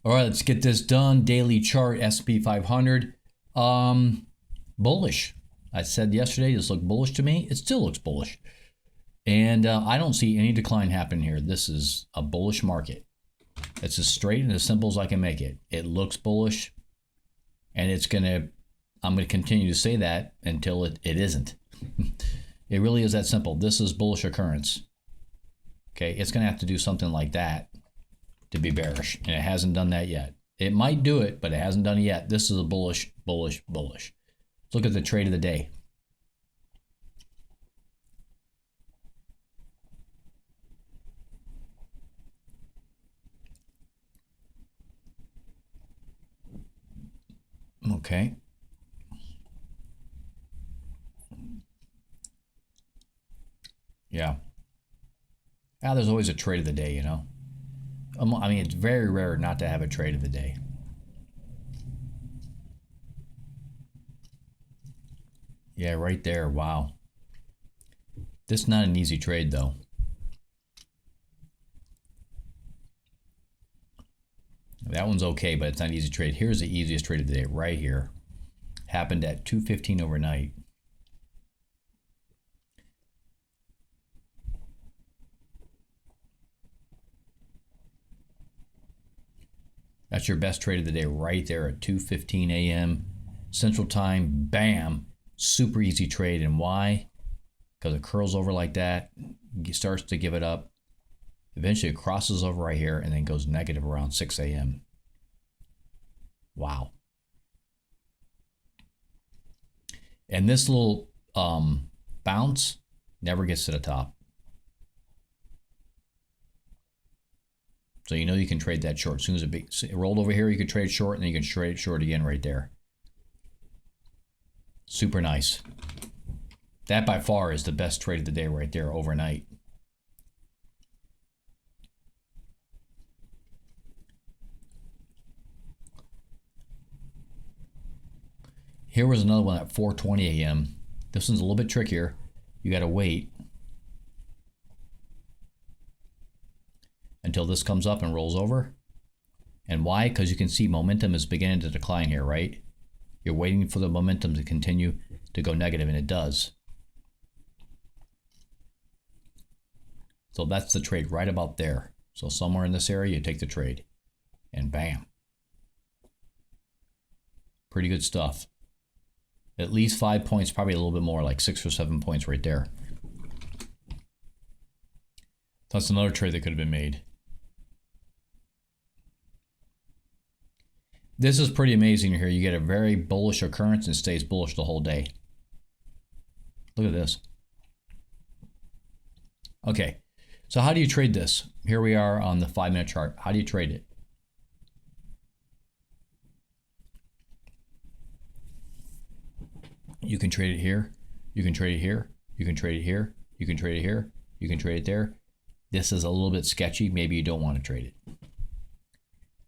All right, let's get this done. Daily chart, S&P 500. Bullish. I said yesterday this looked bullish to me. It still looks bullish. And I don't see any decline happening here. This is a bullish market. It's as straight and as simple as I can make it. It looks bullish. And I'm going to continue to say that until it isn't. It really is that simple. This is bullish occurrence. Okay, it's going to have to do something like that to be bearish, and it hasn't done that yet. It might do it, but it hasn't done it yet. This is a bullish, bullish, bullish. Let's look at the trade of the day. Okay. Yeah. Now there's always a trade of the day, you know. I mean, it's very rare not to have a trade of the day. Yeah, right there. Wow. This is not an easy trade, though. That one's okay, but it's not an easy trade. Here's the easiest trade of the day right here. Happened at 2:15 overnight. That's your best trade of the day right there at 2:15 a.m. Central Time. Bam. Super easy trade. And why? Because it curls over like that. It starts to give it up. Eventually it crosses over right here and then goes negative around 6 a.m. Wow. And this little bounce never gets to the top. So you know you can trade that short. As soon as it rolled over here, you can trade short, and then you can trade it short again right there. Super nice. That by far is the best trade of the day right there overnight. Here was another one at 4:20 a.m. This one's a little bit trickier. You got to wait until this comes up and rolls over. And why? Because you can see momentum is beginning to decline here, right? You're waiting for the momentum to continue to go negative, and it does. So that's the trade right about there. So somewhere in this area, you take the trade, and bam. Pretty good stuff. At least 5 points, probably a little bit more, like 6 or 7 points right there. That's another trade that could have been made. This is pretty amazing here. You get a very bullish occurrence and stays bullish the whole day. Look at this. Okay, so how do you trade this? Here we are on the 5-minute chart. How do you trade it? You can trade it here. You can trade it here. You can trade it here. You can trade it here. You can trade it there. This is a little bit sketchy. Maybe you don't want to trade it.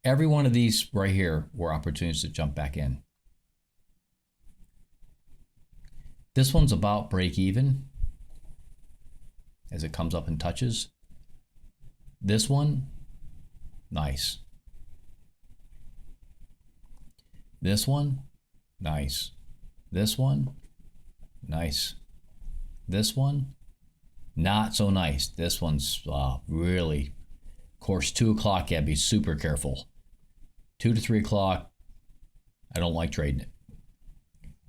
Every one of these right here were opportunities to jump back in. This one's about break even as it comes up and touches. This one, nice. This one, nice. This one, nice. This one, not so nice. This one's really, of course, 2 o'clock, yeah, be super careful. 2 to 3 o'clock, I don't like trading it.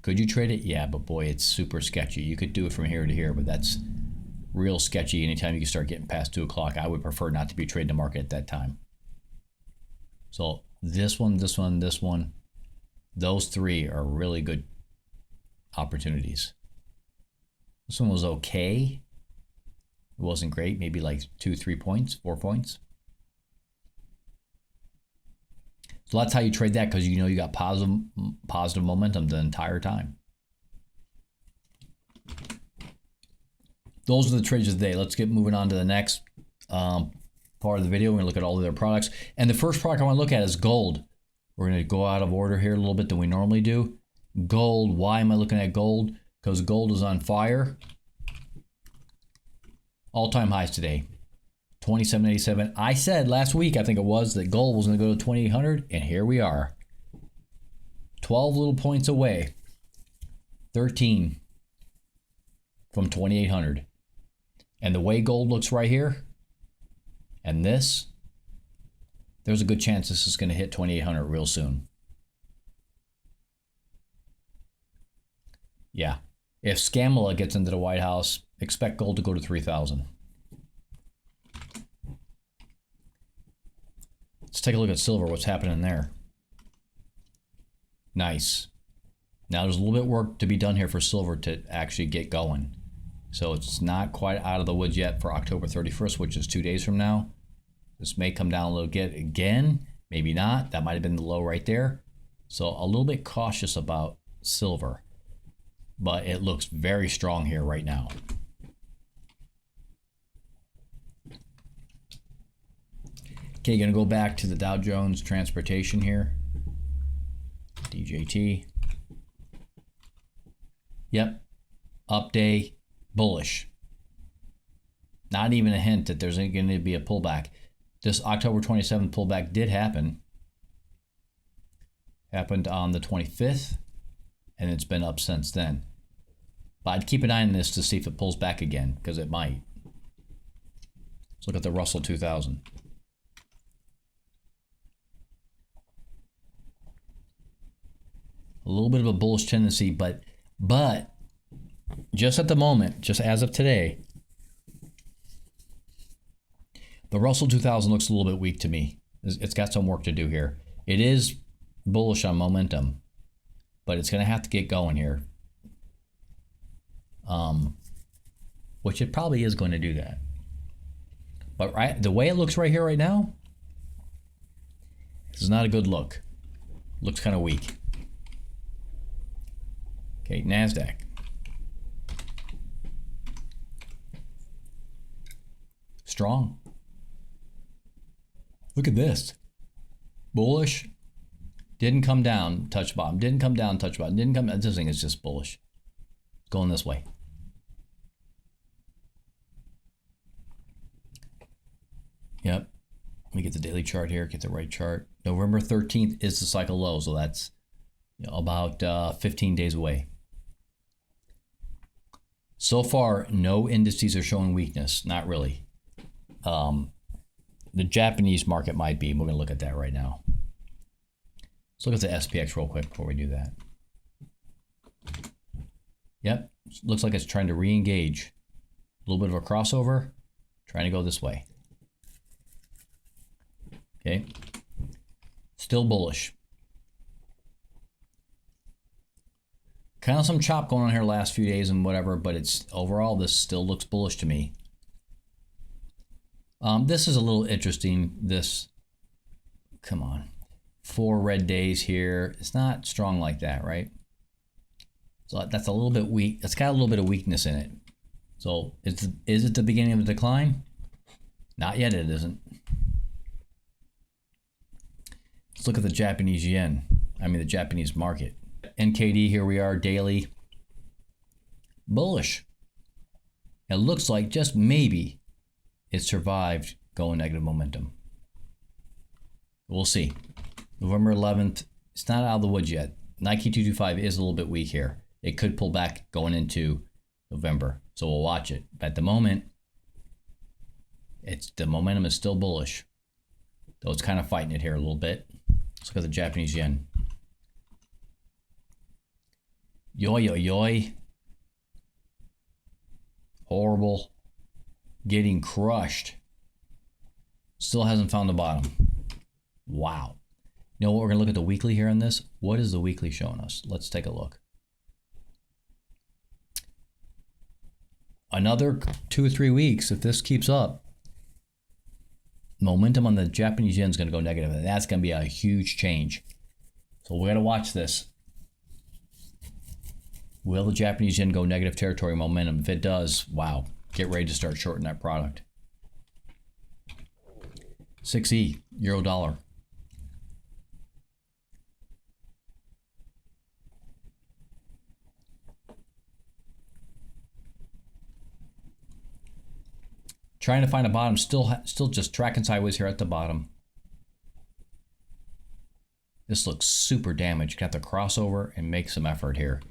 Could you trade it? Yeah, but boy, it's super sketchy. You could do it from here to here, but that's real sketchy. Anytime you can start getting past 2 o'clock, I would prefer not to be trading the market at that time. So this one, this one, this one, those three are really good opportunities. This one was okay. It wasn't great, maybe like 2, 3 points, 4 points. So that's how you trade that, because you know you got positive momentum the entire time. Those are the trades of the day. Let's get moving on to the next part of the video. We're going to look at all of their products. And the first product I want to look at is gold. We're going to go out of order here a little bit than we normally do. Gold. Why am I looking at gold? Because gold is on fire. All-time highs today. 2787. I said last week, I think it was, that gold was going to go to 2800, and here we are. 12 little points away. 13 from 2800. And the way gold looks right here, and this, there's a good chance this is going to hit 2800 real soon. Yeah. If Scamala gets into the White House, expect gold to go to 3,000. Let's take a look at silver. What's happening there? Nice. Now there's a little bit of work to be done here for silver to actually get going. So it's not quite out of the woods yet for October 31st, which is 2 days from now. This may come down a little bit again. Maybe not. That might have been the low right there. So a little bit cautious about silver. But it looks very strong here right now. Okay, going to go back to the Dow Jones Transportation here. DJT. Yep. Up day, bullish. Not even a hint that there's going to be a pullback. This October 27th pullback did happen. Happened on the 25th, and it's been up since then. But I'd keep an eye on this to see if it pulls back again, because it might. Let's look at the Russell 2000. A little bit of a bullish tendency, but just at the moment, just as of today, the Russell 2000 looks a little bit weak to me. It's got some work to do here. It is bullish on momentum, but it's going to have to get going here. Which it probably is going to do that. But the way it looks right here, right now, this is not a good look. Looks kind of weak. Okay, NASDAQ. Strong. Look at this. Bullish. Didn't come down, touch bottom. Didn't come down, touch bottom. Didn't come. This thing is just bullish. Going this way. Yep. Let me get the daily chart here. Get the right chart. November 13th is the cycle low, so that's about 15 days away. So far, no indices are showing weakness. Not really. The Japanese market might be. We're going to look at that right now. Let's look at the SPX real quick before we do that. Yep. Looks like it's trying to re-engage. A little bit of a crossover. Trying to go this way. Okay. Still bullish. Kind of some chop going on here last few days and whatever, but it's overall, this still looks bullish to me. This is a little interesting. This, come on, 4 red days here. It's not strong like that, right? So that's a little bit weak. It's got a little bit of weakness in it. So is it the beginning of a decline? Not yet, it isn't. Let's look at the Japanese yen. I mean the Japanese market. NKD, here we are, daily. Bullish. It looks like just maybe it survived going negative momentum. We'll see. November 11th, it's not out of the woods yet. Nike 225 is a little bit weak here. It could pull back going into November. So we'll watch it. But at the moment, the momentum is still bullish. Though it's kind of fighting it here a little bit. Let's look at the Japanese yen. Yoy, yoy, yoy. Horrible. Getting crushed. Still hasn't found the bottom. Wow. You know what? We're going to look at the weekly here on this. What is the weekly showing us? Let's take a look. Another 2 or 3 weeks, if this keeps up, momentum on the Japanese yen is going to go negative, and that's going to be a huge change. So we're going to watch this. Will the Japanese yen go negative territory momentum? If it does, wow, get ready to start shorting that product. 6E, euro dollar. Trying to find a bottom, still just tracking sideways here at the bottom. This looks super damaged. Got to cross over and make some effort here.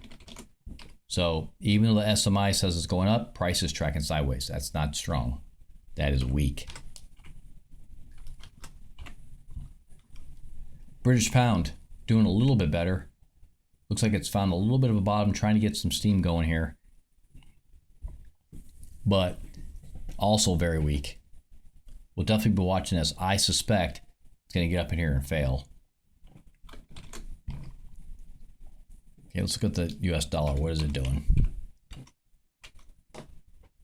So even though the SMI says it's going up, price is tracking sideways. That's not strong. That is weak. British pound doing a little bit better. Looks like it's found a little bit of a bottom, trying to get some steam going here. But also very weak. We'll definitely be watching this. I suspect it's going to get up in here and fail. Okay, let's look at the US dollar. What is it doing?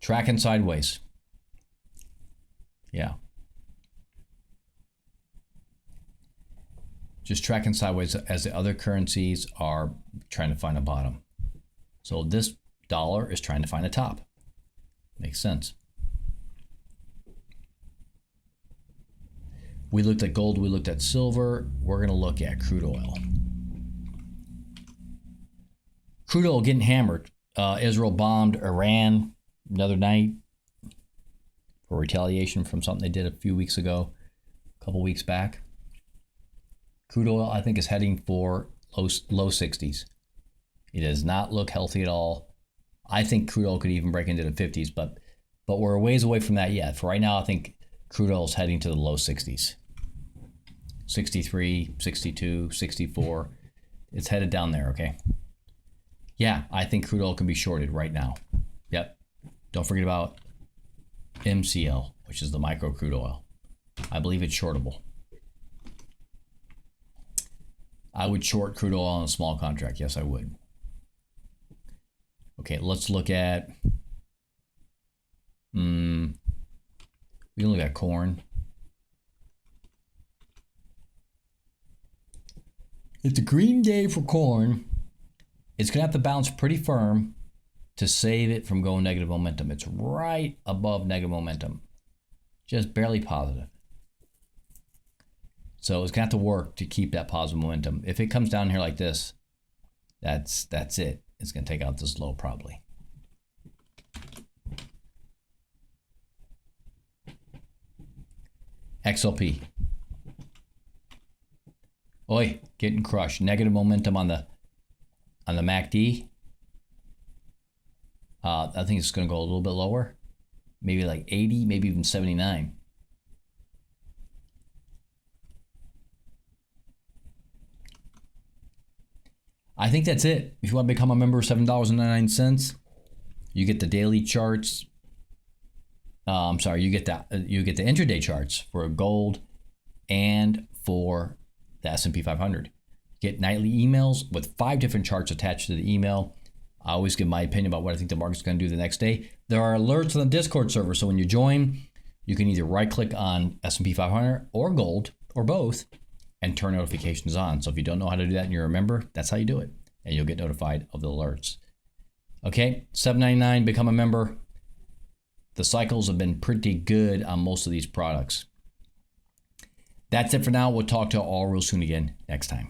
Tracking sideways. Yeah. Just tracking sideways as the other currencies are trying to find a bottom. So this dollar is trying to find a top. Makes sense. We looked at gold, we looked at silver. We're going to look at crude oil. Crude oil getting hammered. Israel bombed Iran another night for retaliation from something they did a few weeks ago, a couple weeks back. Crude oil, I think, is heading for low 60s. It does not look healthy at all. I think crude oil could even break into the 50s, but we're a ways away from that yet. For right now, I think crude oil is heading to the low 60s. 63, 62, 64. It's headed down there, okay? Yeah, I think crude oil can be shorted right now. Yep. Don't forget about MCL, which is the micro crude oil. I believe it's shortable. I would short crude oil on a small contract. Yes, I would. Okay, let's look at... we can look at corn. It's a green day for corn. It's going to have to bounce pretty firm to save it from going negative momentum. It's right above negative momentum. Just barely positive. So it's going to have to work to keep that positive momentum. If it comes down here like this, that's it. It's going to take out this low probably. XLP. Oi, getting crushed. Negative momentum on the MACD. I think it's going to go a little bit lower. Maybe like 80, maybe even 79. I think that's it. If you want to become a member, $7.99. You get the daily charts. I'm sorry, you get the intraday charts for gold and for the S&P 500. Get nightly emails with 5 different charts attached to the email. I always give my opinion about what I think the market's going to do the next day. There are alerts on the Discord server, so when you join, you can either right-click on S&P 500 or gold or both and turn notifications on. So if you don't know how to do that and you're a member, that's how you do it, and you'll get notified of the alerts. Okay, $7.99, become a member. The cycles have been pretty good on most of these products. That's it for now. We'll talk to you all real soon again next time.